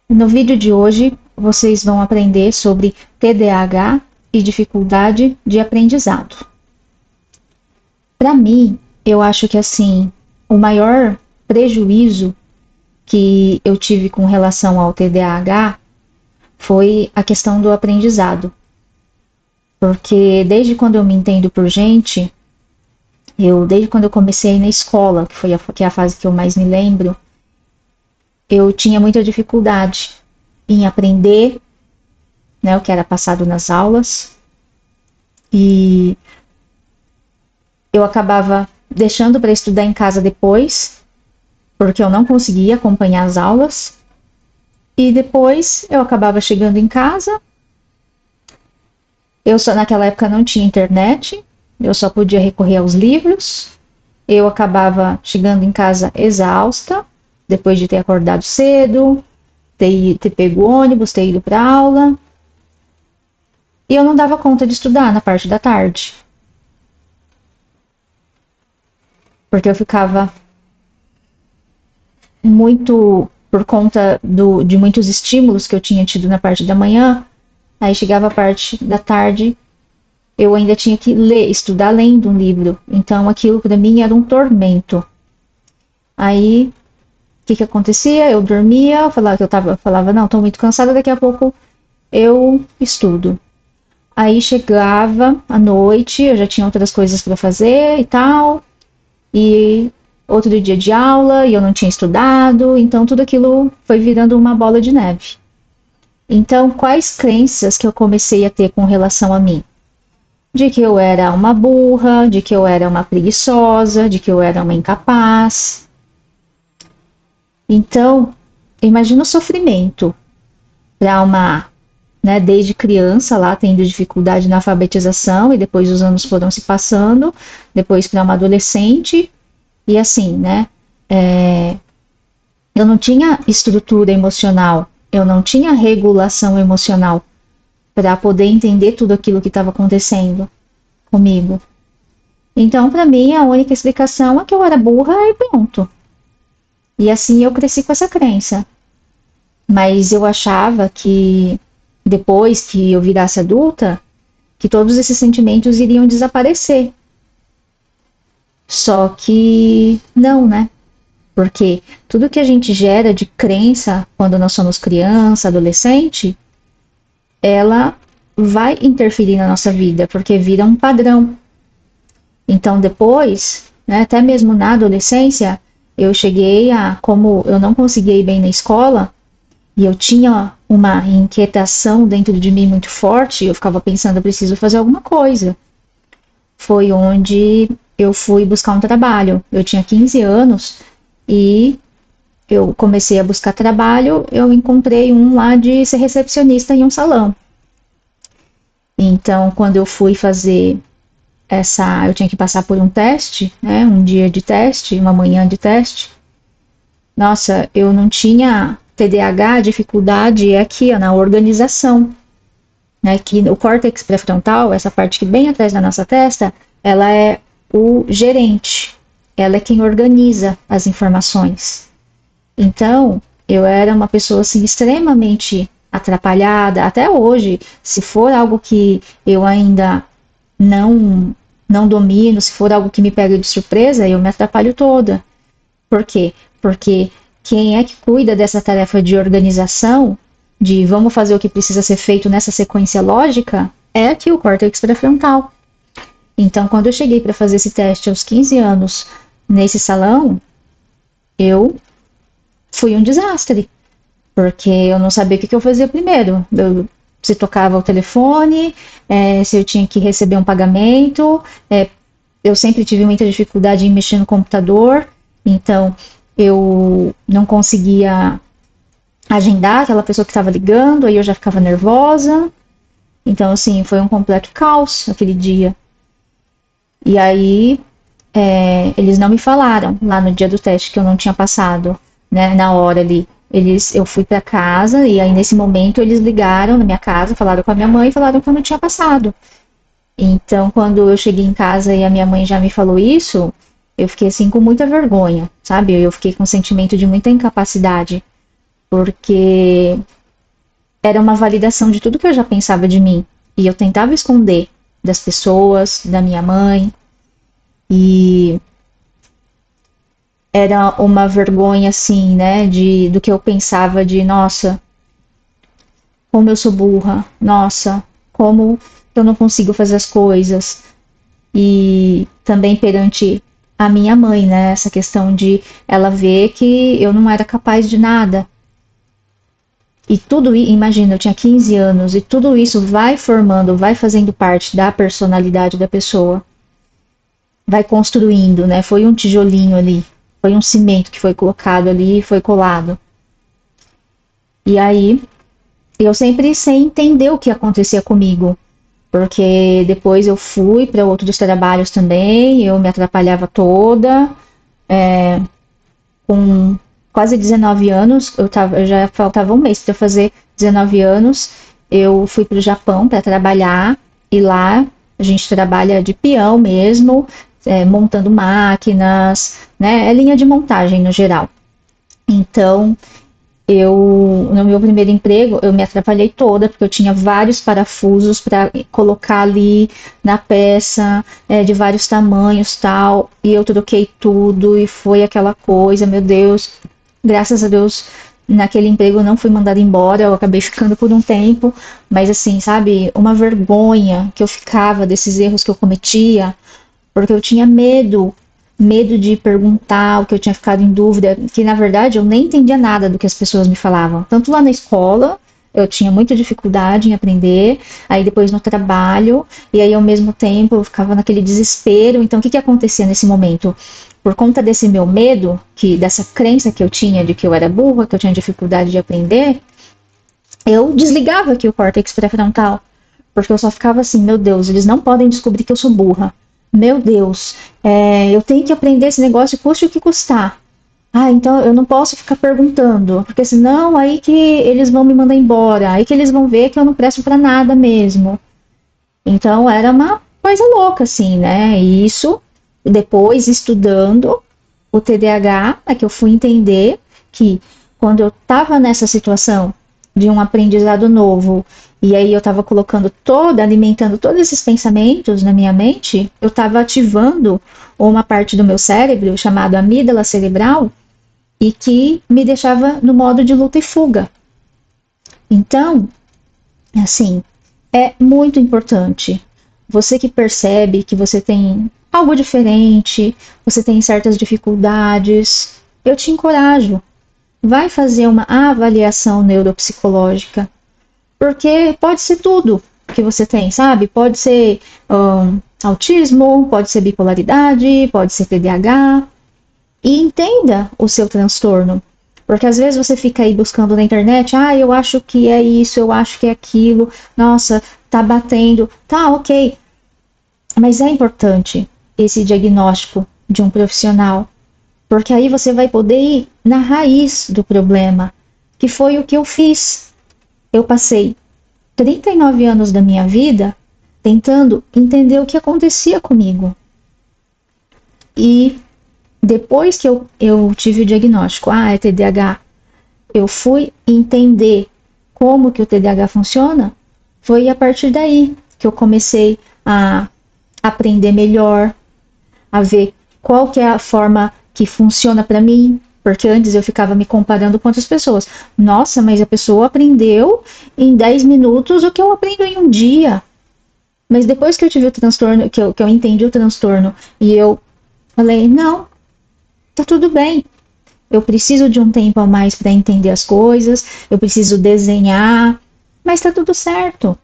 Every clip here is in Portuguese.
No vídeo de hoje, vocês vão aprender sobre TDAH e dificuldade de aprendizado. Para mim, eu acho que assim, o maior prejuízo que eu tive com relação ao TDAH foi a questão do aprendizado. Porque desde quando eu me entendo por gente, desde quando eu comecei na escola, que é a fase que eu mais me lembro, eu tinha muita dificuldade em aprender, né, o que era passado nas aulas, e eu acabava deixando para estudar em casa depois, porque eu não conseguia acompanhar as aulas, e depois eu acabava chegando em casa. Eu só naquela época não tinha internet, eu só podia recorrer aos livros. Eu acabava chegando em casa exausta, depois de ter acordado cedo, ter pego o ônibus, ter ido para aula. E eu não dava conta de estudar na parte da tarde. Porque eu ficava muito, por conta de muitos estímulos que eu tinha tido na parte da manhã, aí chegava a parte da tarde, eu ainda tinha que estudar lendo um livro. Então aquilo para mim era um tormento. Aí, o que acontecia? Eu dormia, falava, não, estou muito cansada, daqui a pouco eu estudo. Aí chegava à noite, eu já tinha outras coisas para fazer e tal, e outro dia de aula, e eu não tinha estudado, então tudo aquilo foi virando uma bola de neve. Então, quais crenças que eu comecei a ter com relação a mim? De que eu era uma burra, de que eu era uma preguiçosa, de que eu era uma incapaz. Então, imagina o sofrimento para né, desde criança lá tendo dificuldade na alfabetização, e depois os anos foram se passando, depois para uma adolescente, e assim, né, eu não tinha estrutura emocional, eu não tinha regulação emocional para poder entender tudo aquilo que estava acontecendo comigo. Então, para mim, a única explicação é que eu era burra e pronto. E assim eu cresci com essa crença. Mas eu achava que depois que eu virasse adulta, que todos esses sentimentos iriam desaparecer. Só que não, né? Porque tudo que a gente gera de crença quando nós somos criança, adolescente, ela vai interferir na nossa vida, porque vira um padrão. Então depois, né, até mesmo na adolescência, eu cheguei como eu não conseguia ir bem na escola, e eu tinha uma inquietação dentro de mim muito forte, eu ficava pensando, eu preciso fazer alguma coisa. Foi onde eu fui buscar um trabalho. Eu tinha 15 anos e eu comecei a buscar trabalho, eu encontrei um lá de ser recepcionista em um salão. Então, quando eu fui fazer eu tinha que passar por um teste, né, um dia de teste, uma manhã de teste. Nossa, eu não tinha TDAH, a dificuldade é aqui, ó, na organização, né, que o córtex pré-frontal, essa parte que bem atrás da nossa testa, ela é o gerente, ela é quem organiza as informações. Então, eu era uma pessoa assim extremamente atrapalhada, até hoje, se for algo que eu ainda não domino, se for algo que me pega de surpresa, eu me atrapalho toda. Por quê? Porque quem é que cuida dessa tarefa de organização, de vamos fazer o que precisa ser feito nessa sequência lógica, é aqui o córtex pré-frontal. Então, quando eu cheguei para fazer esse teste aos 15 anos nesse salão, eu fui um desastre, porque eu não sabia o que eu fazia primeiro. Se tocava o telefone, se eu tinha que receber um pagamento, eu sempre tive muita dificuldade em mexer no computador, então eu não conseguia agendar aquela pessoa que estava ligando, aí eu já ficava nervosa. Então, assim, foi um completo caos aquele dia. E aí, eles não me falaram lá no dia do teste que eu não tinha passado, né, na hora ali. Eu fui para casa e aí nesse momento eles ligaram na minha casa, falaram com a minha mãe e falaram que eu não tinha passado. Então, quando eu cheguei em casa e a minha mãe já me falou isso, eu fiquei assim com muita vergonha, sabe? Eu fiquei com um sentimento de muita incapacidade, porque era uma validação de tudo que eu já pensava de mim. E eu tentava esconder das pessoas, da minha mãe, e era uma vergonha, assim, né, do que eu pensava de, nossa, como eu sou burra, nossa, como eu não consigo fazer as coisas. E também perante a minha mãe, né, essa questão de ela ver que eu não era capaz de nada. E tudo, imagina, eu tinha 15 anos e tudo isso vai formando, vai fazendo parte da personalidade da pessoa. Vai construindo, né? Foi um tijolinho ali, foi um cimento que foi colocado ali e foi colado. E aí, eu sempre sem entender o que acontecia comigo, porque depois eu fui para outros trabalhos também, eu me atrapalhava toda, com quase 19 anos, eu já faltava um mês para fazer 19 anos, eu fui para o Japão para trabalhar, e lá a gente trabalha de peão mesmo, montando máquinas, né, é linha de montagem no geral. Então, no meu primeiro emprego, eu me atrapalhei toda, porque eu tinha vários parafusos para colocar ali na peça, de vários tamanhos tal, e eu troquei tudo, e foi aquela coisa, meu Deus, graças a Deus, naquele emprego eu não fui mandada embora, eu acabei ficando por um tempo, mas assim, sabe, uma vergonha que eu ficava desses erros que eu cometia, porque eu tinha medo de perguntar o que eu tinha ficado em dúvida, que na verdade eu nem entendia nada do que as pessoas me falavam. Tanto lá na escola, eu tinha muita dificuldade em aprender, aí depois no trabalho, e aí ao mesmo tempo eu ficava naquele desespero. Então o que acontecia nesse momento? Por conta desse meu medo, dessa crença que eu tinha de que eu era burra, que eu tinha dificuldade de aprender, eu desligava aqui o córtex pré-frontal, porque eu só ficava assim, meu Deus, eles não podem descobrir que eu sou burra. Meu Deus, eu tenho que aprender esse negócio, custe o que custar. Ah, então eu não posso ficar perguntando, porque senão aí que eles vão me mandar embora, aí que eles vão ver que eu não presto para nada mesmo. Então era uma coisa louca, assim, né? E isso, depois estudando o TDAH, é que eu fui entender que quando eu estava nessa situação de um aprendizado novo, e aí eu estava alimentando todos esses pensamentos na minha mente, eu estava ativando uma parte do meu cérebro chamada amígdala cerebral e que me deixava no modo de luta e fuga. Então, assim, é muito importante. Você que percebe que você tem algo diferente, você tem certas dificuldades, eu te encorajo. Vai fazer uma avaliação neuropsicológica, porque pode ser tudo que você tem, sabe? Pode ser autismo, pode ser bipolaridade, pode ser TDAH, e entenda o seu transtorno. Porque às vezes você fica aí buscando na internet, eu acho que é isso, eu acho que é aquilo, nossa, tá batendo, tá, ok. Mas é importante esse diagnóstico de um profissional, porque aí você vai poder ir na raiz do problema, que foi o que eu fiz. Eu passei 39 anos da minha vida tentando entender o que acontecia comigo. E depois que eu tive o diagnóstico, é TDAH, eu fui entender como que o TDAH funciona, foi a partir daí que eu comecei a aprender melhor, a ver qual que é a forma que funciona para mim, porque antes eu ficava me comparando com outras pessoas. Nossa, mas a pessoa aprendeu em 10 minutos o que eu aprendo em um dia. Mas depois que eu tive o transtorno, que eu entendi o transtorno, e eu falei, não, tá tudo bem. Eu preciso de um tempo a mais para entender as coisas, eu preciso desenhar, mas tá tudo certo. O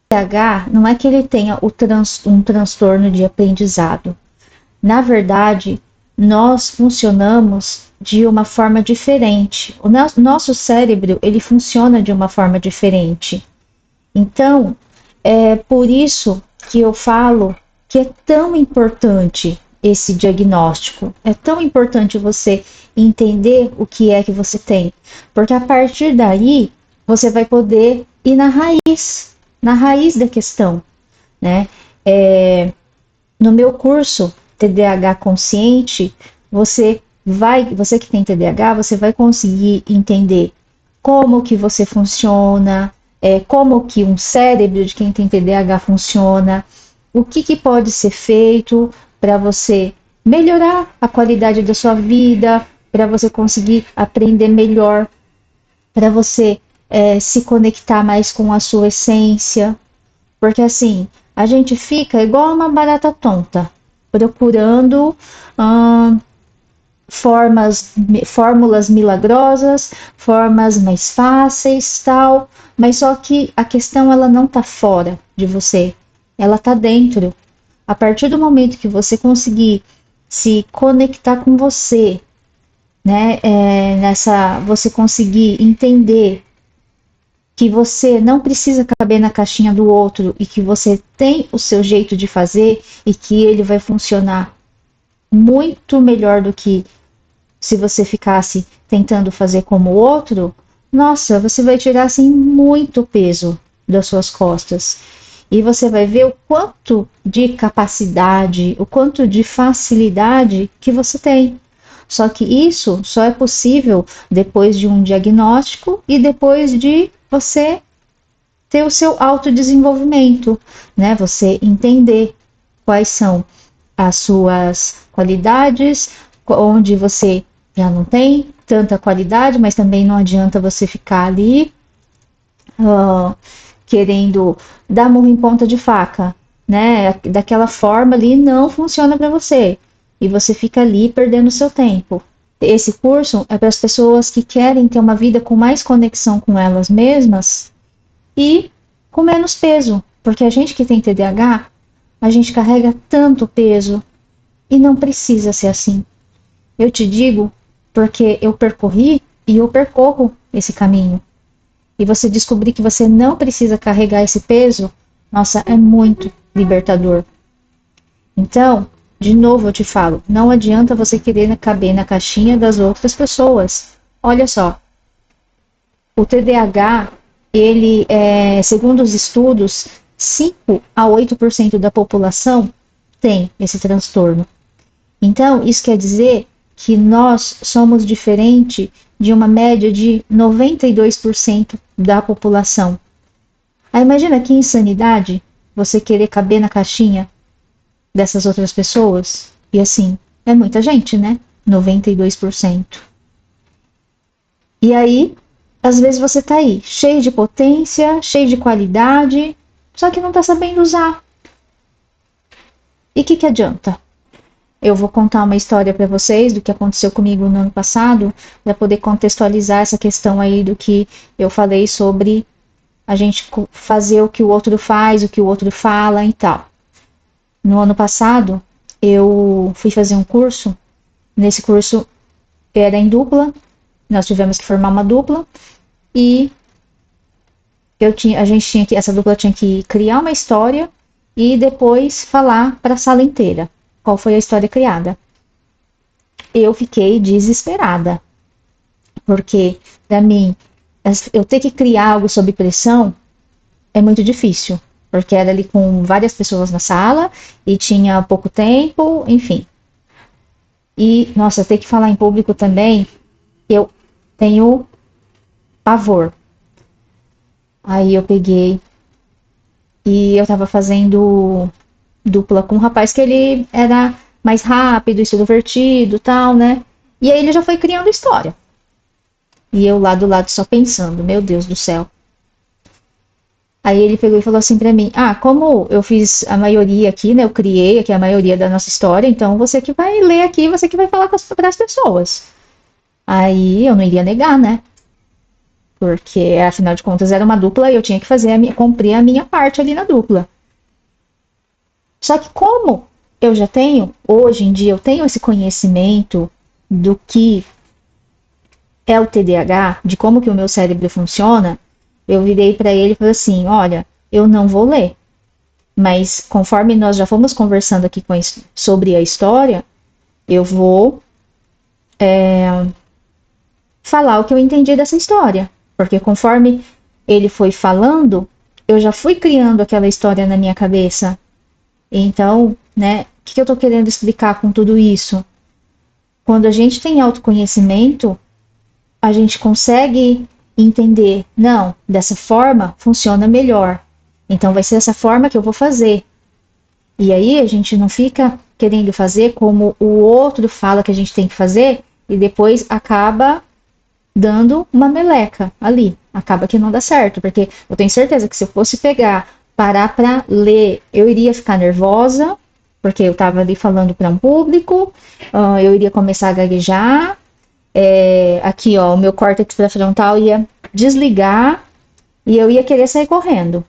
TDAH não é que ele tenha um transtorno de aprendizado. Na verdade, nós funcionamos de uma forma diferente. O nosso cérebro, ele funciona de uma forma diferente. Então, é por isso que eu falo que é tão importante esse diagnóstico. É tão importante você entender o que é que você tem. Porque a partir daí, você vai poder ir na raiz da questão, né? No meu curso TDAH Consciente, você você que tem TDAH, você vai conseguir entender como que você funciona, como que um cérebro de quem tem TDAH funciona, o que pode ser feito para você melhorar a qualidade da sua vida, para você conseguir aprender melhor, para você se conectar mais com a sua essência, porque assim, a gente fica igual uma barata tonta, procurando fórmulas milagrosas, formas mais fáceis, tal, mas só que a questão ela não tá fora de você, ela tá dentro. A partir do momento que você conseguir se conectar com você, né, você conseguir entender que você não precisa caber na caixinha do outro e que você tem o seu jeito de fazer e que ele vai funcionar muito melhor do que se você ficasse tentando fazer como o outro, nossa, você vai tirar assim muito peso das suas costas. E você vai ver o quanto de capacidade, o quanto de facilidade que você tem. Só que isso só é possível depois de um diagnóstico e depois de você ter o seu autodesenvolvimento, né? Você entender quais são as suas qualidades, onde você já não tem tanta qualidade, mas também não adianta você ficar ali querendo dar murro em ponta de faca, né? Daquela forma ali não funciona para você e você fica ali perdendo seu tempo. Esse curso é para as pessoas que querem ter uma vida com mais conexão com elas mesmas e com menos peso, porque a gente que tem TDAH, a gente carrega tanto peso e não precisa ser assim. Eu te digo porque eu percorri e eu percorro esse caminho. E você descobrir que você não precisa carregar esse peso, nossa, é muito libertador. Então, de novo eu te falo, não adianta você querer caber na caixinha das outras pessoas. Olha só, o TDAH, ele, segundo os estudos, 5 a 8% da população tem esse transtorno. Então, isso quer dizer que nós somos diferente de uma média de 92% da população. Aí imagina que insanidade você querer caber na caixinha dessas outras pessoas. E assim, é muita gente, né? 92%. E aí, às vezes você tá aí, cheio de potência, cheio de qualidade, só que não tá sabendo usar. E o que adianta? Eu vou contar uma história para vocês do que aconteceu comigo no ano passado, para poder contextualizar essa questão aí do que eu falei sobre a gente fazer o que o outro faz, o que o outro fala e tal. No ano passado, eu fui fazer um curso. Nesse curso era em dupla, nós tivemos que formar uma dupla e essa dupla tinha que criar uma história e depois falar para a sala inteira qual foi a história criada. Eu fiquei desesperada, porque para mim eu ter que criar algo sob pressão é muito difícil, porque era ali com várias pessoas na sala e tinha pouco tempo, enfim. E, nossa, ter que falar em público também, eu tenho pavor. Aí eu peguei e eu tava fazendo dupla com um rapaz que ele era mais rápido, extrovertido, tal, né? E aí ele já foi criando história. E eu lá do lado só pensando, meu Deus do céu. Aí ele pegou e falou assim pra mim, como eu fiz a maioria aqui, né, eu criei aqui a maioria da nossa história, então você que vai ler aqui, você que vai falar para as pessoas. Aí eu não iria negar, né? Porque, afinal de contas, era uma dupla e eu tinha que cumprir a minha parte ali na dupla. Só que como eu já tenho, hoje em dia, eu tenho esse conhecimento do que é o TDAH, de como que o meu cérebro funciona, eu virei para ele e falei assim, olha, eu não vou ler, mas conforme nós já fomos conversando aqui sobre a história, eu vou falar o que eu entendi dessa história, porque conforme ele foi falando, eu já fui criando aquela história na minha cabeça. Então, né, o que eu tô querendo explicar com tudo isso? quando a gente tem autoconhecimento, a gente consegue entender, não, dessa forma funciona melhor. Então vai ser essa forma que eu vou fazer. E aí a gente não fica querendo fazer como o outro fala que a gente tem que fazer e depois acaba dando uma meleca ali. Acaba que não dá certo, porque eu tenho certeza que se eu fosse parar para ler, eu iria ficar nervosa, porque eu estava ali falando para um público, eu iria começar a gaguejar, aqui ó, o meu córtex pré-frontal ia desligar e eu ia querer sair correndo.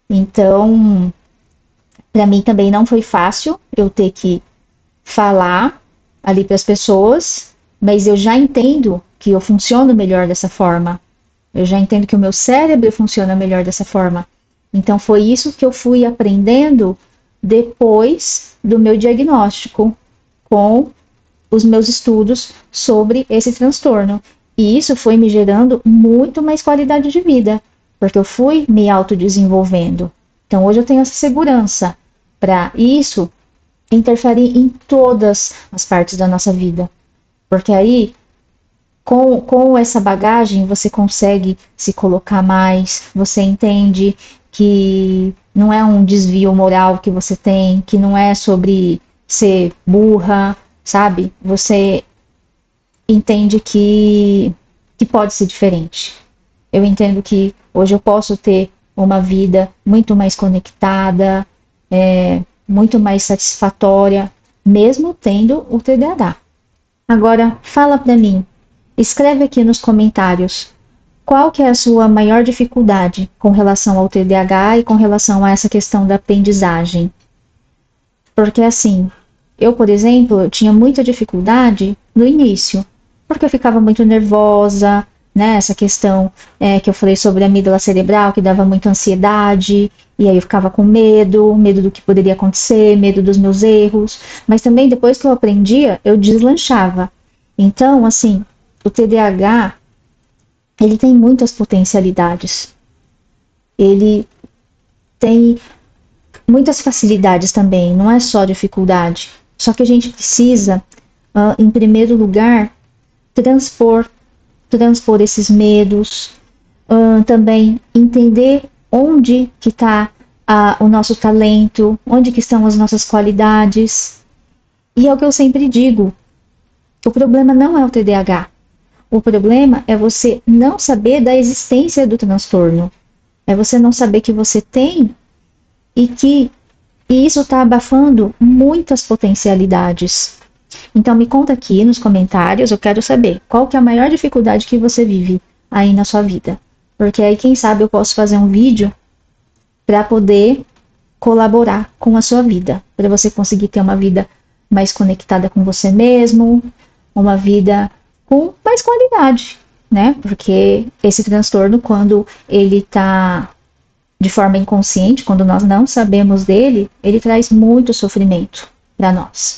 Então, para mim também não foi fácil eu ter que falar ali para as pessoas, mas eu já entendo que eu funciono melhor dessa forma. Eu já entendo que o meu cérebro funciona melhor dessa forma. Então foi isso que eu fui aprendendo depois do meu diagnóstico com os meus estudos sobre esse transtorno. E isso foi me gerando muito mais qualidade de vida, porque eu fui me autodesenvolvendo. Então hoje eu tenho essa segurança para isso interferir em todas as partes da nossa vida. Porque aí, com essa bagagem, você consegue se colocar mais, você entende que não é um desvio moral que você tem, que não é sobre ser burra, sabe? Você entende que pode ser diferente. Eu entendo que hoje eu posso ter uma vida muito mais conectada, muito mais satisfatória, mesmo tendo o TDAH. Agora, fala para mim, escreve aqui nos comentários qual que é a sua maior dificuldade com relação ao TDAH e com relação a essa questão da aprendizagem. Porque assim, eu, por exemplo, eu tinha muita dificuldade no início, porque eu ficava muito nervosa, né? Essa questão que eu falei sobre a amígdala cerebral, que dava muita ansiedade, e aí eu ficava com medo do que poderia acontecer, medo dos meus erros, mas também depois que eu aprendia, eu deslanchava. Então, assim, o TDAH, ele tem muitas potencialidades. Ele tem muitas facilidades também, não é só dificuldade. Só que a gente precisa, em primeiro lugar, transpor esses medos, também entender onde que está o nosso talento, onde que estão as nossas qualidades. E é o que eu sempre digo, o problema não é o TDAH. O problema é você não saber da existência do transtorno. É você não saber que você tem e isso está abafando muitas potencialidades. Então me conta aqui nos comentários, eu quero saber qual que é a maior dificuldade que você vive aí na sua vida. Porque aí quem sabe eu posso fazer um vídeo para poder colaborar com a sua vida, para você conseguir ter uma vida mais conectada com você mesmo, uma vida com mais qualidade, né? Porque esse transtorno, quando ele está de forma inconsciente, quando nós não sabemos dele, ele traz muito sofrimento para nós.